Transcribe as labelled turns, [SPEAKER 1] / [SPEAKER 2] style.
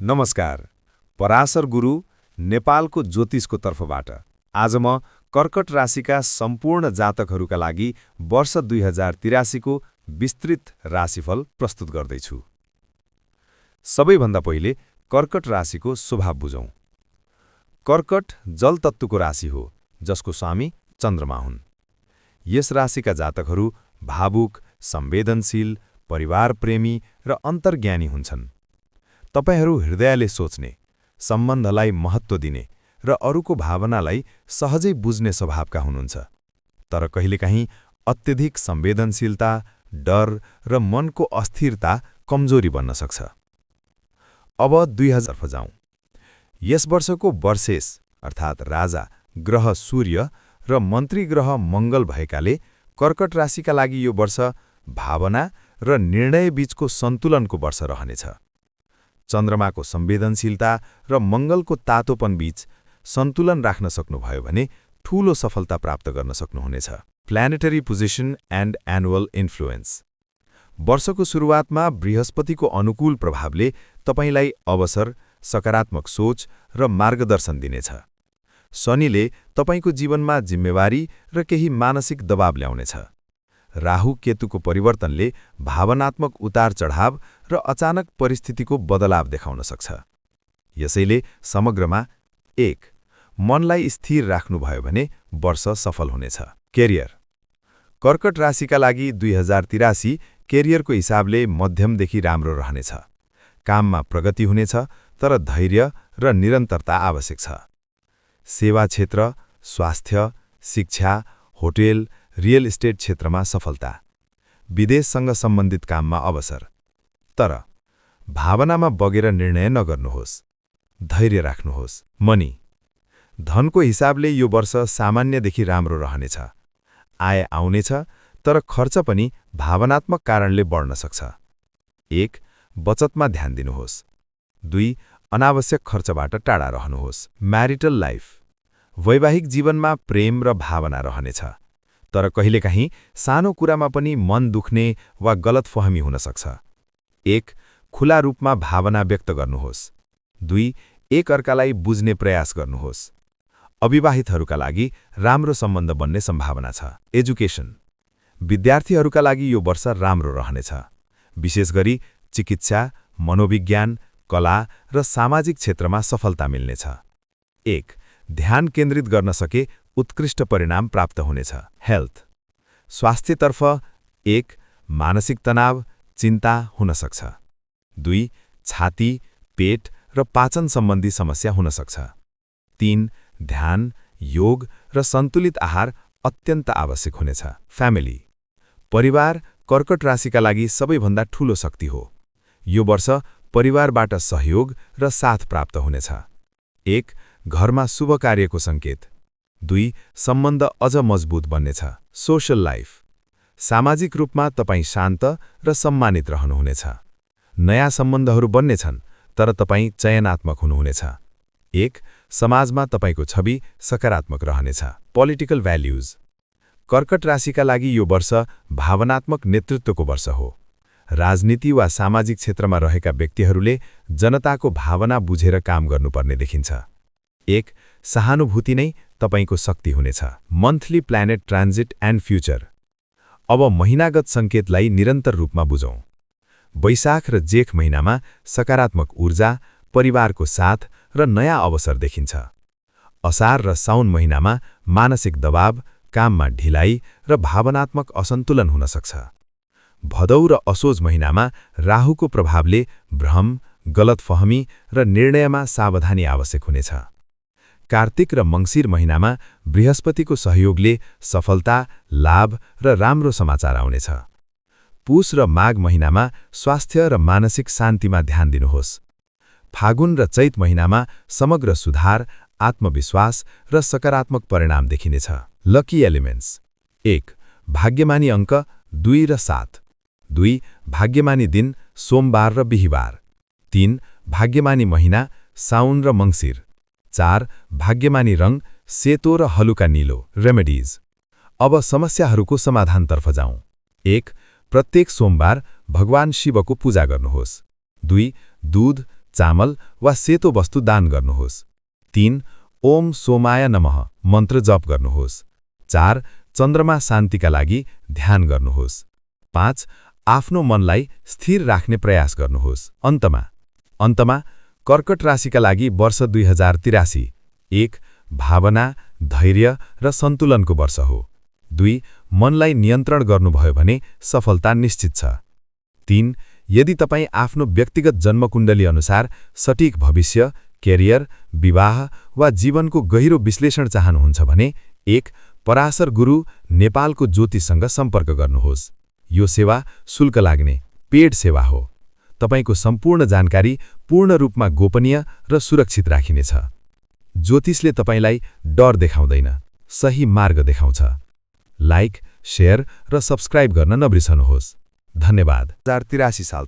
[SPEAKER 1] नमस्कार। पराशर गुरु नेपालको ज्योतिषको तर्फबाट आज म कर्कट राशिका सम्पूर्ण जातकहरूका लागि वर्ष 2083 को विस्तृत राशिफल प्रस्तुत गर्दैछु। सबैभन्दा पहिले कर्कट राशिको स्वभाव बुझौं। कर्कट जल तत्त्वको राशि हो, जसको स्वामी चन्द्रमा हुन्। यस राशिका जातकहरू भावुक, संवेदनशील, परिवार प्रेमी र अन्तर्ज्ञानी हुन्छन्। तपाईहरू हृदयले सोच्ने, सम्बन्धलाई महत्त्व दिने र अरूको भावनालाई सहजै बुझ्ने स्वभावका हुनुहुन्छ। तर कहिलेकाहीँ अत्यधिक संवेदनशीलता, डर र मनको अस्थिरता कमजोरी बन्न सक्छ। अब 2000 जाउँ। यस वर्षको वर्षेश अर्थात् राजा ग्रह सूर्य र मन्त्री ग्रह मङ्गल भएकाले कर्कट राशिका लागि यो वर्ष भावना र निर्णय बीचको सन्तुलनको वर्ष रहनेछ। चन्द्रमाको संवेदनशीलता र मङ्गलको तातोपन बीच सन्तुलन राख्न सक्नुभयो भने ठूलो सफलता प्राप्त गर्न सक्नुहुनेछ। Planetary position and annual influence. वर्षको सुरुवातमा बृहस्पतिको अनुकूल प्रभावले तपाईलाई अवसर, सकारात्मक सोच र मार्गदर्शन दिनेछ। शनिले तपाईको जीवनमा जिम्मेवारी र केही मानसिक दबाव ल्याउनेछ। राहु केतुको परिवर्तनले भावनात्मक उतार-चढाव र अचानक परिस्थितिको बदलाव देखाउन सक्छ। यसैले समग्रमा 1. मनलाई स्थिर राख्नुभयो भने वर्ष सफल हुनेछ। केरियर। कर्कट राशिका लागि 2083 केरियरको हिसाबले मध्यमदेखि राम्रो रहनेछ। काममा प्रगति हुनेछ, तर धैर्य र निरन्तरता आवश्यक छ। सेवा क्षेत्र, स्वास्थ्य, शिक्षा, होटेल, रियल एस्टेट क्षेत्रमा सफलता। विदेशसँग सम्बन्धित काममा अवसर। तर भावनामा बगेर निर्णय नगर्नुहोस्। धैर्य राख्नुहोस्। मनी। धनको हिसाबले यो वर्ष सामान्यदेखि राम्रो रहनेछ। आय आउनेछ, तर खर्च पनि भावनात्मक कारणले बढ्न सक्छ। 1. बचतमा ध्यान दिनुहोस्। 2. अनावश्यक खर्चबाट टाढा रहनुहोस्। Marital life. वैवाहिक जीवनमा प्रेम र भावना रहनेछ, तर कहिलेकाहीँ सानो कुरामा पनि मन दुख्ने वा गलतफहमी हुन सक्छ। 1. खुला रूपमा भावना व्यक्त गर्नुहोस्। 2. एक अर्कालाई बुझ्ने प्रयास गर्नुहोस्। अविवाहितहरूका लागि राम्रो सम्बन्ध बन्ने सम्भावना छ। एजुकेसन। विद्यार्थीहरूका लागि यो वर्ष राम्रो रहनेछ। विशेष गरी चिकित्सा, मनोविज्ञान, कला र सामाजिक क्षेत्रमा सफलता मिल्नेछ। 1. ध्यान केन्द्रित गर्न सके उत्कृष्ट परिणाम प्राप्त हुनेछ। हेल्थ। स्वास्थ्यतर्फ 1. मानसिक तनाव, चिन्ता हुन सक्छ। 2. छाती, पेट र पाचन सम्बन्धी समस्या हुन सक्छ। 3. ध्यान, योग र सन्तुलित आहार अत्यन्त आवश्यक हुनेछ। फ्यामिली। परिवार कर्कट राशिका लागि सबैभन्दा ठूलो शक्ति हो। यो वर्ष परिवारबाट सहयोग र साथ प्राप्त हुनेछ। 1. घरमा शुभ कार्यको सङ्केत। 2. सम्बन्ध अझ मजबुत बन्नेछ। Social life. सामाजिक रूपमा तपाईँ शान्त र सम्मानित रहनुहुनेछ। नयाँ सम्बन्धहरू बन्नेछन्, तर तपाईँ चयनात्मक हुनुहुनेछ। 1. समाजमा तपाईको छवि सकारात्मक रहनेछ। Political values. कर्कट राशिका लागि यो वर्ष भावनात्मक नेतृत्वको वर्ष हो। राजनीति वा सामाजिक क्षेत्रमा रहेका व्यक्तिहरूले जनताको भावना बुझेर काम गर्नुपर्ने देखिन्छ। 1. सहानुभूति नै तपाईको शक्ति हुनेछ। Monthly planet transit and future. अब महिनागत सङ्केतलाई निरन्तर रूपमा बुझौं। वैशाख र जेठ महिनामा सकारात्मक ऊर्जा, परिवारको साथ र नयाँ अवसर देखिन्छ। असार र साउन महिनामा मानसिक दबाव, काममा ढिलाइ र भावनात्मक असन्तुलन हुन सक्छ। भदौ र असोज महिनामा राहुको प्रभावले भ्रम, गलतफहमी र निर्णयमा सावधानी आवश्यक हुनेछ। कार्तिक र मङ्सिर महिनामा बृहस्पतिको सहयोगले सफलता, लाभ र राम्रो समाचार आउनेछ। पुष र माघ महिनामा स्वास्थ्य र मानसिक शान्तिमा ध्यान दिनुहोस्। फागुन र चैत महिनामा समग्र सुधार, आत्मविश्वास र सकारात्मक परिणाम देखिनेछ। Lucky elements. 1. भाग्यमानी अङ्क 2 र 7। 2. भाग्यमानी दिन सोमबार र बिहीबार। 3. भाग्यमानी महिना साउन र मङ्सिर। 4. भाग्यमानी रङ सेतो र हलुका नीलो। रेमेडिज। अब समस्याहरूको समाधानतर्फ जाउँ। 1. प्रत्येक सोमबार भगवान शिवको पूजा गर्नुहोस्। 2. दूध,
[SPEAKER 2] चामल वा सेतो वस्तु दान गर्नुहोस्। 3. ओम सोमाय नमः मन्त्र जप गर्नुहोस्। 4. चन्द्रमा शान्तिका लागि ध्यान गर्नुहोस्। 5. आफ्नो मनलाई स्थिर राख्ने प्रयास गर्नुहोस्। अन्तमा कर्कट राशिका लागि वर्ष 2083 1. भावना, धैर्य र सन्तुलनको वर्ष हो। 2. मनलाई नियन्त्रण गर्नुभयो भने सफलता निश्चित छ। 3. यदि तपाईँ आफ्नो व्यक्तिगत जन्मकुण्डली अनुसार सटीक भविष्य, कैरियर, विवाह वा जीवनको गहिरो विश्लेषण चाहनुहुन्छ भने 1. पराशर गुरु नेपालको ज्योतिषसँग सम्पर्क गर्नुहोस्। यो सेवा शुल्क लाग्ने पेड सेवा हो। तपाईको सम्पूर्ण जानकारी पूर्ण रूपमा गोपनीय र सुरक्षित राखिनेछ। ज्योतिषले तपाईलाई डर देखाउँदैन, सही मार्ग देखाउँछ। लाइक, शेयर र सब्स्क्राइब गर्न नबिर्सनुहोस्। धन्यवाद।
[SPEAKER 1] 2083 साल